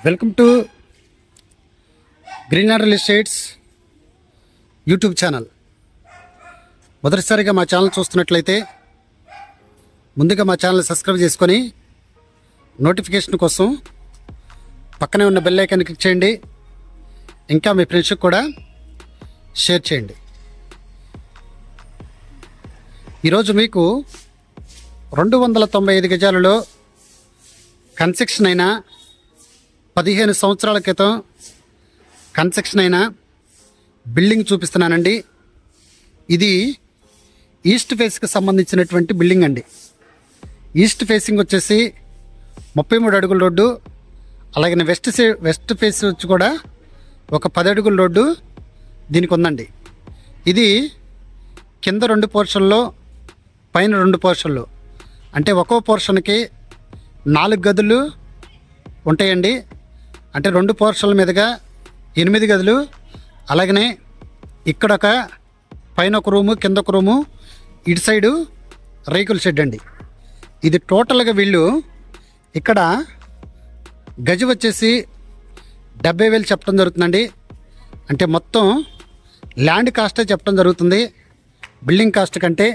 Welcome to Greenland real estates YouTube channel. మొదటిసారిగా మా channel చూస్తున్నట్లయితే ముందుగా మా ఛానల్ సబ్స్క్రైబ్ చేసుకొని నోటిఫికేషన్ కోసం పక్కనే ఉన్న బెల్ ఐకాన్ క్లిక్ చేయండి. ఇంకా మీ ఫ్రెండ్స్కి కూడా షేర్ చేయండి. ఈరోజు మీకు 295 గజాలలో కన్స్ట్రక్షన్ అయిన 15 సంవత్సరాల క్రితం కన్స్ట్రక్షన్ అయిన బిల్డింగ్ చూపిస్తున్నానండి. ఇది ఈస్ట్ ఫేస్కి సంబంధించినటువంటి బిల్డింగ్ అండి. ఈస్ట్ ఫేసింగ్ వచ్చేసి 33 అడుగుల రోడ్డు, అలాగే వెస్ట్ ఫేస్ వచ్చి కూడా ఒక 10 అడుగుల రోడ్డు దీనికి ఉందండి. ఇది కింద 2 పోర్షన్లో, పైన 2 పోర్షన్లు, అంటే ఒక్కో పోర్షన్కి 4 గదులు ఉంటాయండి. అంటే 2 పోర్షన్ల మీదుగా 8 గదులు, అలాగనే ఇక్కడ ఒక పైన ఒక రూము, కింద ఒక రూము, ఇటు సైడు రేకుల షెడ్ అండి. ఇది టోటల్గా వీళ్ళు ఇక్కడ గజం వచ్చేసి 70,000 చెప్పడం జరుగుతుందండి. అంటే మొత్తం ల్యాండ్ కాస్టే చెప్పడం జరుగుతుంది. బిల్డింగ్ కాస్ట్ కంటే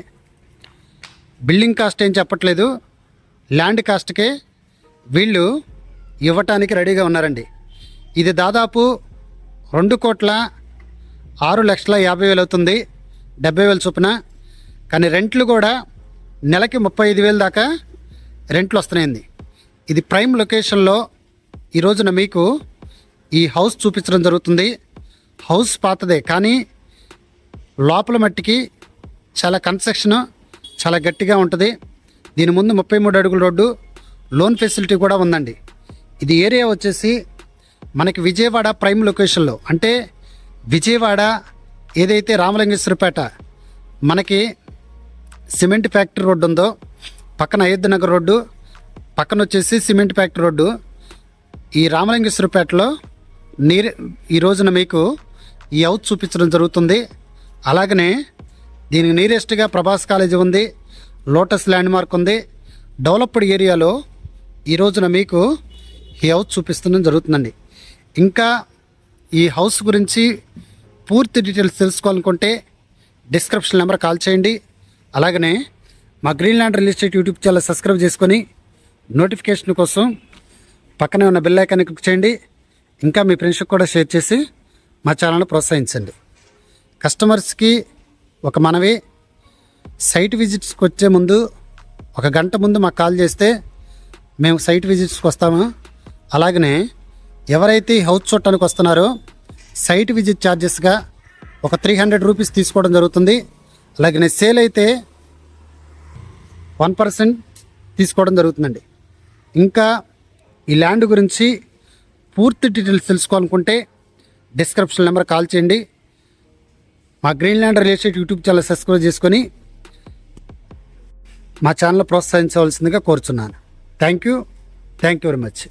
బిల్డింగ్ కాస్ట్ ఏం చెప్పట్లేదు, ల్యాండ్ కాస్ట్కే వీళ్ళు ఇవ్వటానికి రెడీగా ఉన్నారండి. ఇది దాదాపు 2,06,50,000 అవుతుంది, 70,000 చొప్పున. కానీ రెంట్లు కూడా నెలకి 35,000 దాకా రెంట్లు వస్తున్నాయండి. ఇది ప్రైమ్ లొకేషన్లో ఈ రోజున మీకు ఈ హౌస్ చూపించడం జరుగుతుంది. హౌస్ పాతదే, కానీ లోపల మట్టికి చాలా కన్స్ట్రక్షన్ చాలా గట్టిగా ఉంటుంది. దీని ముందు 33 అడుగుల రోడ్డు, లోన్ ఫెసిలిటీ కూడా ఉందండి. ఇది ఏరియా వచ్చేసి మనకి విజయవాడ ప్రైమ్ లొకేషన్లో, అంటే విజయవాడ ఏదైతే రామలింగేశ్వరపేట మనకి సిమెంట్ ఫ్యాక్టరీ రోడ్డు ఉందో, పక్కన అయోధ్య నగర్ రోడ్డు, పక్కన వచ్చేసి సిమెంట్ ఫ్యాక్టరీ రోడ్డు, ఈ రామలింగేశ్వరపేటలో ఈ రోజున మీకు ఈ హౌస్ చూపించడం జరుగుతుంది. అలాగనే దీనికి నియరెస్ట్గా ప్రభాస్ కాలేజీ ఉంది, లోటస్ ల్యాండ్ మార్క్ ఉంది. డెవలప్డ్ ఏరియాలో ఈ రోజున మీకు ఈ హౌస్ చూపిస్తడం జరుగుతుందండి. ఇంకా ఈ హౌస్ గురించి పూర్తి డీటెయిల్స్ తెలుసుకోవాలనుకుంటే డిస్క్రిప్షన్ నెంబర్ కాల్ చేయండి. అలాగనే మా Greenland real estate YouTube channel subscribe చేసుకొని నోటిఫికేషన్ కోసం పక్కనే ఉన్న బెల్ ఐకాన్ క్లిక్ చేయండి. ఇంకా మీ ఫ్రెండ్స్కి కూడా షేర్ చేసి మా ఛానల్ని ప్రోత్సహించండి. కస్టమర్స్కి ఒక మనవి, సైట్ విజిట్స్కి వచ్చే ముందు 1 గంట ముందు మాకు కాల్ చేస్తే మేము సైట్ విజిట్స్కి వస్తాము. అలాగనే ఎవరైతే హౌస్ చూడటానికి వస్తున్నారో సైట్ విజిట్ ఛార్జెస్గా ఒక 300 రూపీస్ తీసుకోవడం జరుగుతుంది. అలాగనే సేల్ అయితే 1% తీసుకోవడం జరుగుతుందండి. ఇంకా ఈ ల్యాండ్ గురించి పూర్తి డీటెయిల్స్ తెలుసుకోవాలనుకుంటే డిస్క్రిప్షన్ నెంబర్ కాల్ చేయండి. మా Greenland real estate YouTube channel subscribe చేసుకొని మా ఛానల్ ప్రోత్సహించవలసిందిగా కోరుచున్నాను. Thank you very much.